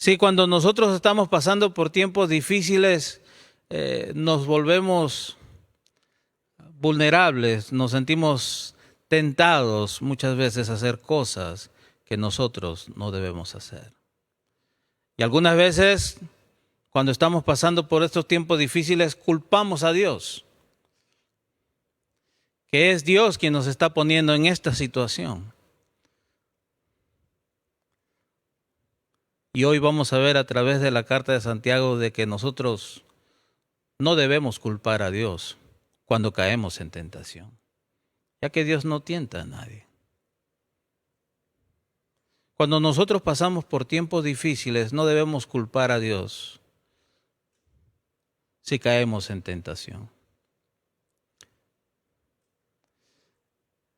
Sí, cuando nosotros estamos pasando por tiempos difíciles, nos volvemos vulnerables, nos sentimos tentados muchas veces a hacer cosas que nosotros no debemos hacer. Y algunas veces, cuando estamos pasando por estos tiempos difíciles, culpamos a Dios, que es Dios quien nos está poniendo en esta situación. Y hoy vamos a ver a través de la carta de Santiago de que nosotros no debemos culpar a Dios cuando caemos en tentación, ya que Dios no tienta a nadie. Cuando nosotros pasamos por tiempos difíciles, no debemos culpar a Dios si caemos en tentación.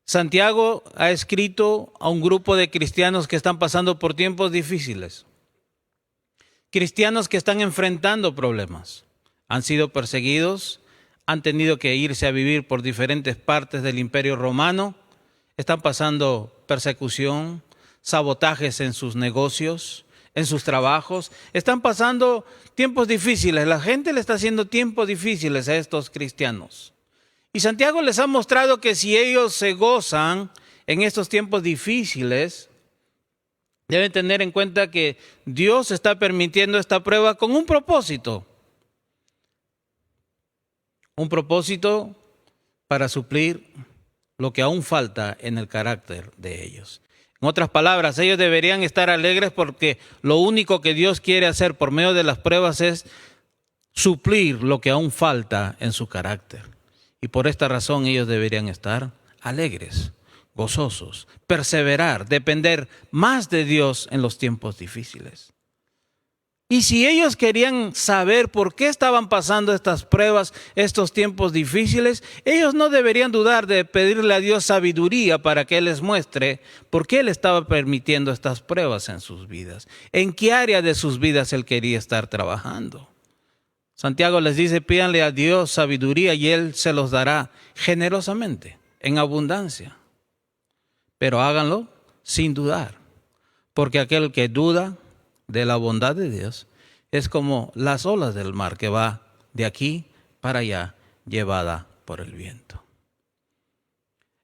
Santiago ha escrito a un grupo de cristianos que están pasando por tiempos difíciles. Cristianos que están enfrentando problemas. Han sido perseguidos, han tenido que irse a vivir por diferentes partes del Imperio Romano, están pasando persecución, sabotajes en sus negocios, en sus trabajos, están pasando tiempos difíciles. La gente le está haciendo tiempos difíciles a estos cristianos. Y Santiago les ha mostrado que si ellos se gozan en estos tiempos difíciles, deben tener en cuenta que Dios está permitiendo esta prueba con un propósito. Un propósito para suplir lo que aún falta en el carácter de ellos. En otras palabras, ellos deberían estar alegres porque lo único que Dios quiere hacer por medio de las pruebas es suplir lo que aún falta en su carácter. Y por esta razón ellos deberían estar alegres, gozosos, perseverar, depender más de Dios en los tiempos difíciles. Y si ellos querían saber por qué estaban pasando estas pruebas, estos tiempos difíciles, ellos no deberían dudar de pedirle a Dios sabiduría para que Él les muestre por qué Él estaba permitiendo estas pruebas en sus vidas. ¿En qué área de sus vidas Él quería estar trabajando? Santiago les dice, pídanle a Dios sabiduría y Él se los dará generosamente, en abundancia. Pero háganlo sin dudar, porque aquel que duda de la bondad de Dios es como las olas del mar que va de aquí para allá, llevada por el viento.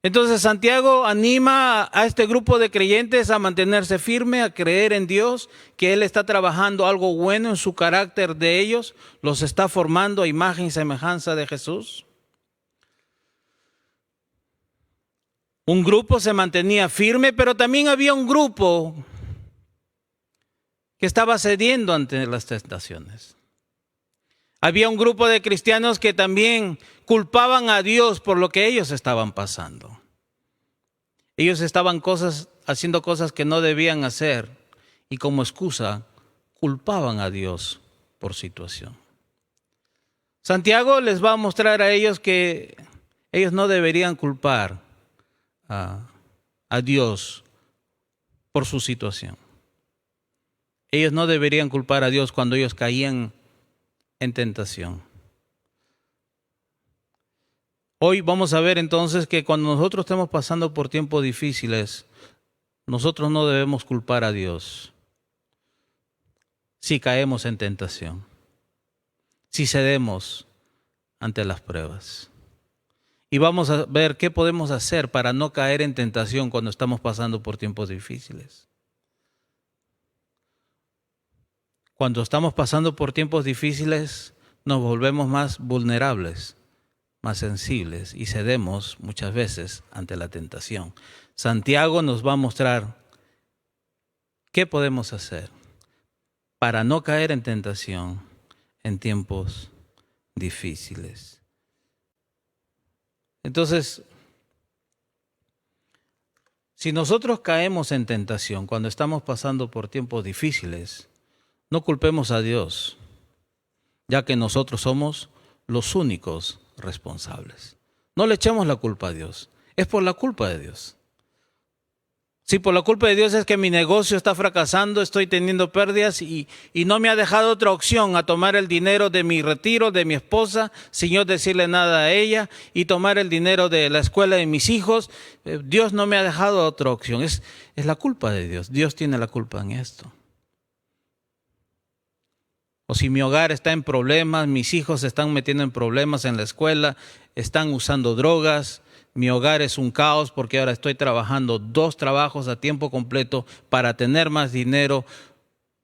Entonces Santiago anima a este grupo de creyentes a mantenerse firme, a creer en Dios, que Él está trabajando algo bueno en su carácter de ellos, los está formando a imagen y semejanza de Jesús. Un grupo se mantenía firme, pero también había un grupo que estaba cediendo ante las tentaciones. Había un grupo de cristianos que también culpaban a Dios por lo que ellos estaban pasando. Ellos estaban haciendo cosas que no debían hacer y como excusa culpaban a Dios por situación. Santiago les va a mostrar a ellos que ellos no deberían culpar a Dios por su situación. Ellos no deberían culpar a Dios cuando ellos caían en tentación. Hoy vamos a ver entonces que cuando nosotros estemos pasando por tiempos difíciles, nosotros no debemos culpar a Dios si caemos en tentación, si cedemos ante las pruebas. Y vamos a ver qué podemos hacer para no caer en tentación cuando estamos pasando por tiempos difíciles. Cuando estamos pasando por tiempos difíciles, nos volvemos más vulnerables, más sensibles y cedemos muchas veces ante la tentación. Santiago nos va a mostrar qué podemos hacer para no caer en tentación en tiempos difíciles. Entonces, si nosotros caemos en tentación cuando estamos pasando por tiempos difíciles, no culpemos a Dios, ya que nosotros somos los únicos responsables. No le echemos la culpa a Dios, es por la culpa de Dios. Si por la culpa de Dios es que mi negocio está fracasando, estoy teniendo pérdidas y no me ha dejado otra opción a tomar el dinero de mi retiro, de mi esposa, sin yo decirle nada a ella, y tomar el dinero de la escuela de mis hijos, Dios no me ha dejado otra opción. Es la culpa de Dios. Dios tiene la culpa en esto. O si mi hogar está en problemas, mis hijos se están metiendo en problemas en la escuela, están usando drogas, mi hogar es un caos porque ahora estoy trabajando 2 trabajos a tiempo completo para tener más dinero,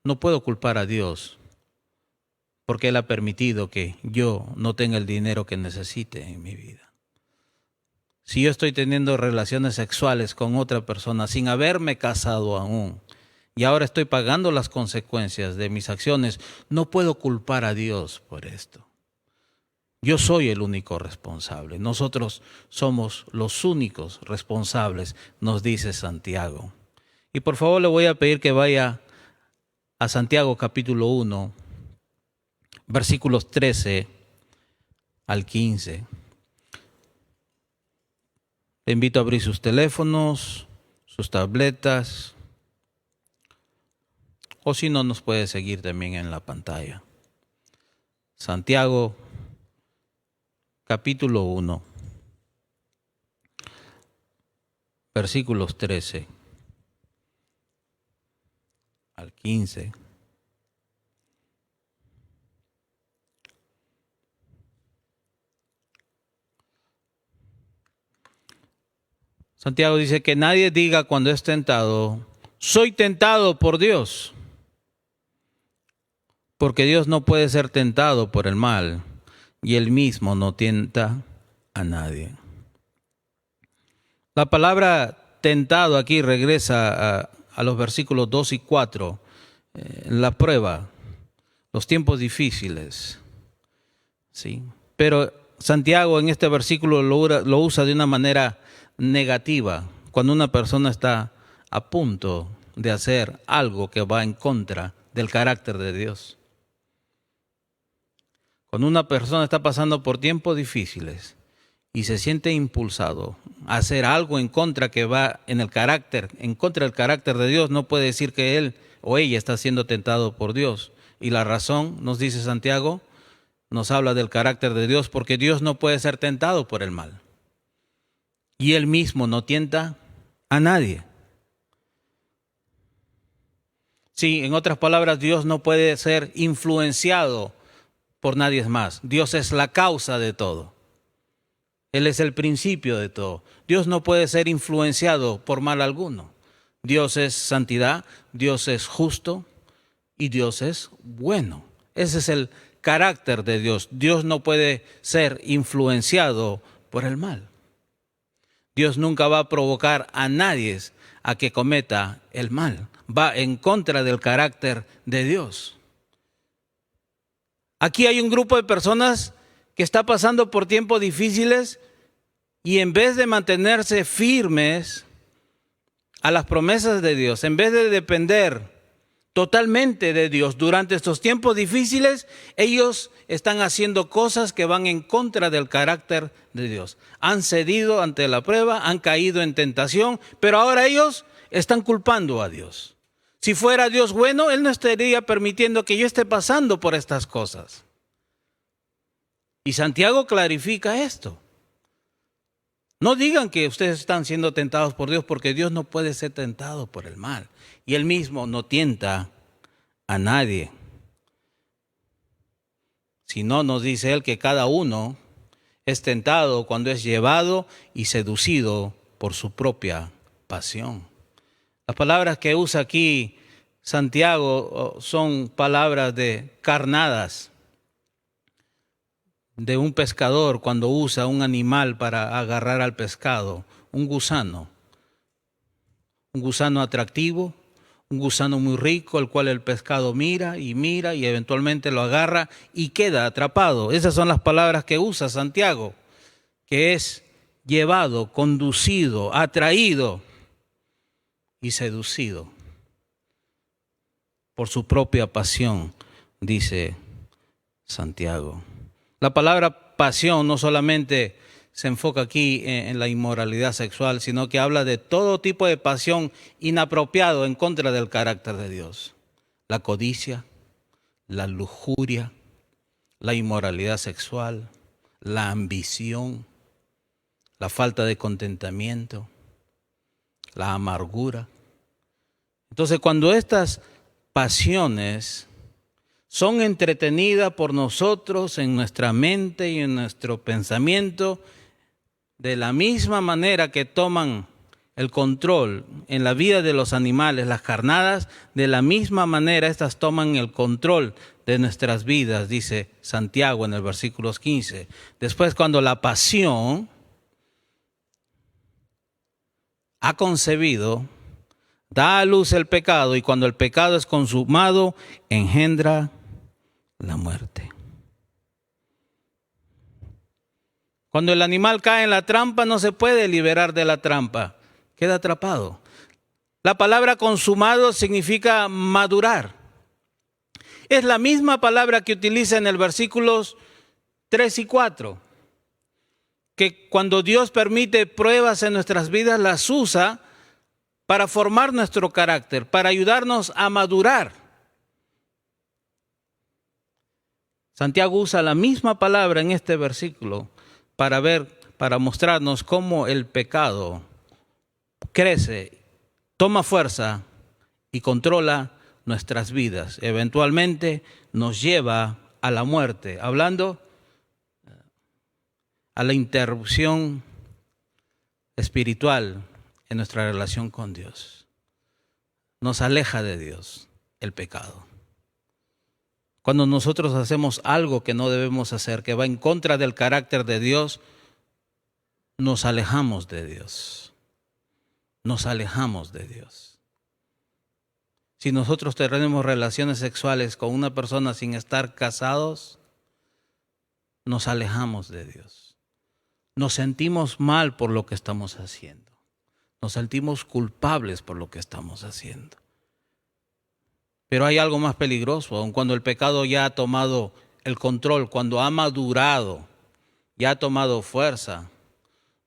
no puedo culpar a Dios porque Él ha permitido que yo no tenga el dinero que necesite en mi vida. Si yo estoy teniendo relaciones sexuales con otra persona sin haberme casado aún y ahora estoy pagando las consecuencias de mis acciones, no puedo culpar a Dios por esto. Yo soy el único responsable. Nosotros somos los únicos responsables, nos dice Santiago. Y por favor le voy a pedir que vaya a Santiago capítulo 1, versículos 13 al 15. Le invito a abrir sus teléfonos, sus tabletas, o si no, nos puede seguir también en la pantalla. Santiago, capítulo 1, versículos 13 al 15. Santiago dice que nadie diga cuando es tentado, soy tentado por Dios, porque Dios no puede ser tentado por el mal y Él mismo no tienta a nadie. La palabra tentado aquí regresa a los versículos 2 y 4, la prueba, los tiempos difíciles, ¿sí? Pero Santiago en este versículo lo usa de una manera negativa, cuando una persona está a punto de hacer algo que va en contra del carácter de Dios. Cuando una persona está pasando por tiempos difíciles y se siente impulsado a hacer algo en contra que va en contra del carácter de Dios, no puede decir que él o ella está siendo tentado por Dios. Y la razón, nos dice Santiago, nos habla del carácter de Dios, porque Dios no puede ser tentado por el mal. Y Él mismo no tienta a nadie. Sí, en otras palabras, Dios no puede ser influenciado por nadie más. Dios es la causa de todo. Él es el principio de todo. Dios no puede ser influenciado por mal alguno. Dios es santidad, Dios es justo y Dios es bueno. Ese es el carácter de Dios. Dios no puede ser influenciado por el mal. Dios nunca va a provocar a nadie a que cometa el mal. Va en contra del carácter de Dios. Aquí hay un grupo de personas que está pasando por tiempos difíciles y en vez de mantenerse firmes a las promesas de Dios, en vez de depender totalmente de Dios durante estos tiempos difíciles, ellos están haciendo cosas que van en contra del carácter de Dios. Han cedido ante la prueba, han caído en tentación, pero ahora ellos están culpando a Dios. Si fuera Dios bueno, Él no estaría permitiendo que yo esté pasando por estas cosas. Y Santiago clarifica esto. No digan que ustedes están siendo tentados por Dios, porque Dios no puede ser tentado por el mal. Y Él mismo no tienta a nadie. Si no, nos dice Él que cada uno es tentado cuando es llevado y seducido por su propia pasión. Las palabras que usa aquí Santiago son palabras de carnadas, de un pescador cuando usa un animal para agarrar al pescado, un gusano atractivo, un gusano muy rico, el cual el pescado mira y eventualmente lo agarra y queda atrapado. Esas son las palabras que usa Santiago, que es llevado, conducido, atraído y seducido por su propia pasión, dice Santiago. La palabra pasión no solamente se enfoca aquí en la inmoralidad sexual, sino que habla de todo tipo de pasión inapropiado en contra del carácter de Dios. La codicia, la lujuria, la inmoralidad sexual, la ambición, la falta de contentamiento, la amargura. Entonces, cuando estas pasiones son entretenidas por nosotros en nuestra mente y en nuestro pensamiento de la misma manera que toman el control en la vida de los animales, las carnadas, de la misma manera estas toman el control de nuestras vidas, dice Santiago en el versículo 15. Después, cuando la pasión ha concebido, da a luz el pecado, y cuando el pecado es consumado, engendra la muerte. Cuando el animal cae en la trampa, no se puede liberar de la trampa, queda atrapado. La palabra consumado significa madurar. Es la misma palabra que utiliza en el versículos 3 y 4, que cuando Dios permite pruebas en nuestras vidas, las usa para formar nuestro carácter, para ayudarnos a madurar. Santiago usa la misma palabra en este versículo para mostrarnos cómo el pecado crece, toma fuerza y controla nuestras vidas. Eventualmente nos lleva a la muerte, hablando a la interrupción espiritual en nuestra relación con Dios. Nos aleja de Dios el pecado. Cuando nosotros hacemos algo que no debemos hacer, que va en contra del carácter de Dios, nos alejamos de Dios. Nos alejamos de Dios. Si nosotros tenemos relaciones sexuales con una persona sin estar casados, nos alejamos de Dios. Nos sentimos mal por lo que estamos haciendo. Nos sentimos culpables por lo que estamos haciendo. Pero hay algo más peligroso, aun cuando el pecado ya ha tomado el control, cuando ha madurado, ya ha tomado fuerza,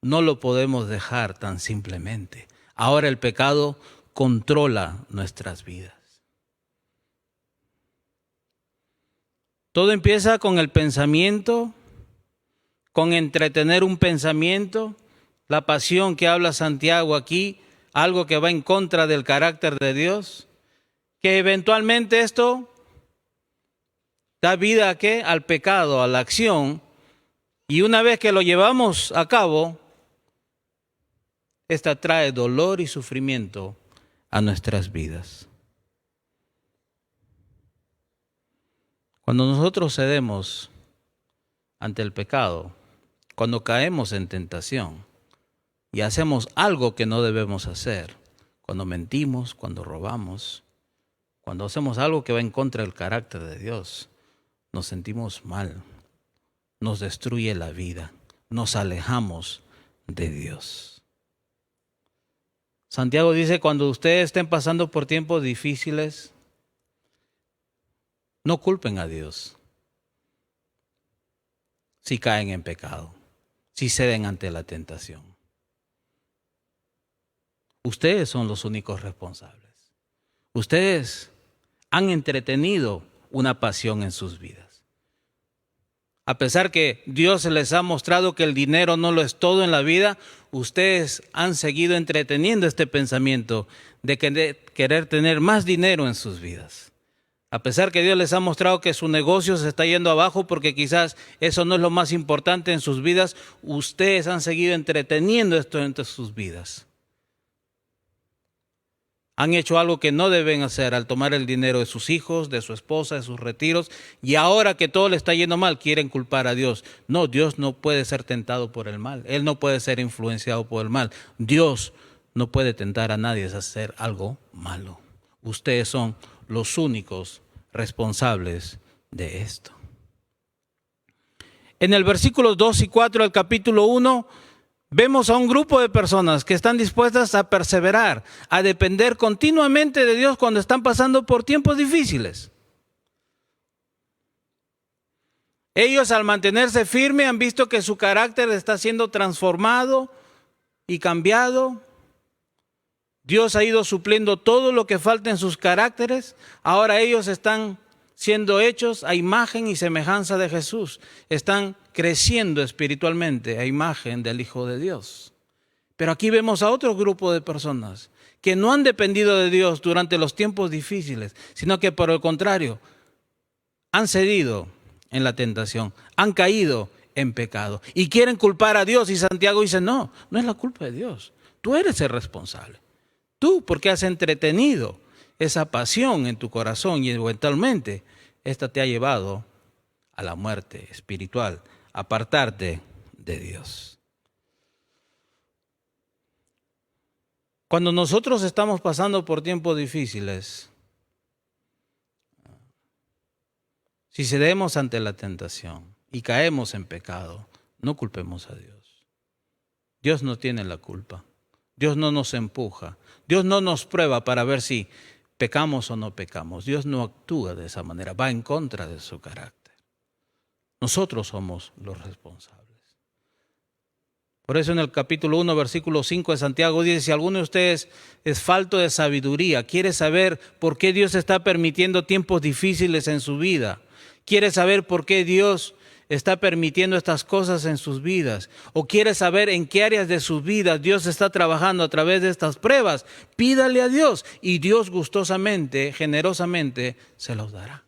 no lo podemos dejar tan simplemente. Ahora el pecado controla nuestras vidas. Todo empieza con el pensamiento, con entretener un pensamiento, la pasión que habla Santiago aquí, algo que va en contra del carácter de Dios, que eventualmente esto da vida ¿a qué? Al pecado, a la acción, y una vez que lo llevamos a cabo, esta trae dolor y sufrimiento a nuestras vidas. Cuando nosotros cedemos ante el pecado, cuando caemos en tentación y hacemos algo que no debemos hacer, cuando mentimos, cuando robamos, cuando hacemos algo que va en contra del carácter de Dios, nos sentimos mal, nos destruye la vida, nos alejamos de Dios. Santiago dice, cuando ustedes estén pasando por tiempos difíciles, no culpen a Dios si caen en pecado, si ceden ante la tentación. Ustedes son los únicos responsables. Ustedes han entretenido una pasión en sus vidas. A pesar que Dios les ha mostrado que el dinero no lo es todo en la vida, ustedes han seguido entreteniendo este pensamiento de querer tener más dinero en sus vidas. A pesar que Dios les ha mostrado que su negocio se está yendo abajo porque quizás eso no es lo más importante en sus vidas, ustedes han seguido entreteniendo esto entre sus vidas. Han hecho algo que no deben hacer al tomar el dinero de sus hijos, de su esposa, de sus retiros, y ahora que todo le está yendo mal, quieren culpar a Dios. No, Dios no puede ser tentado por el mal. Él no puede ser influenciado por el mal. Dios no puede tentar a nadie a hacer algo malo. Ustedes son los únicos responsables de esto. En el versículo 2 y 4 del capítulo 1, vemos a un grupo de personas que están dispuestas a perseverar, a depender continuamente de Dios cuando están pasando por tiempos difíciles. Ellos, al mantenerse firmes, han visto que su carácter está siendo transformado y cambiado. Dios ha ido supliendo todo lo que falta en sus caracteres. Ahora ellos están siendo hechos a imagen y semejanza de Jesús. Están creciendo espiritualmente a imagen del Hijo de Dios. Pero aquí vemos a otro grupo de personas que no han dependido de Dios durante los tiempos difíciles, sino que por el contrario, han cedido en la tentación, han caído en pecado y quieren culpar a Dios. Y Santiago dice, no, no es la culpa de Dios. Tú eres el responsable. Tú, porque has entretenido esa pasión en tu corazón y eventualmente esta te ha llevado a la muerte espiritual, a apartarte de Dios. Cuando nosotros estamos pasando por tiempos difíciles, si cedemos ante la tentación y caemos en pecado, no culpemos a Dios. Dios no tiene la culpa. Dios no nos empuja. Dios no nos prueba para ver si pecamos o no pecamos. Dios no actúa de esa manera, va en contra de su carácter. Nosotros somos los responsables. Por eso en el capítulo 1, versículo 5 de Santiago dice, si alguno de ustedes es falto de sabiduría, quiere saber por qué Dios está permitiendo tiempos difíciles en su vida, quiere saber por qué Dios está permitiendo estas cosas en sus vidas, o quiere saber en qué áreas de sus vidas Dios está trabajando a través de estas pruebas, pídale a Dios y Dios gustosamente, generosamente se los dará.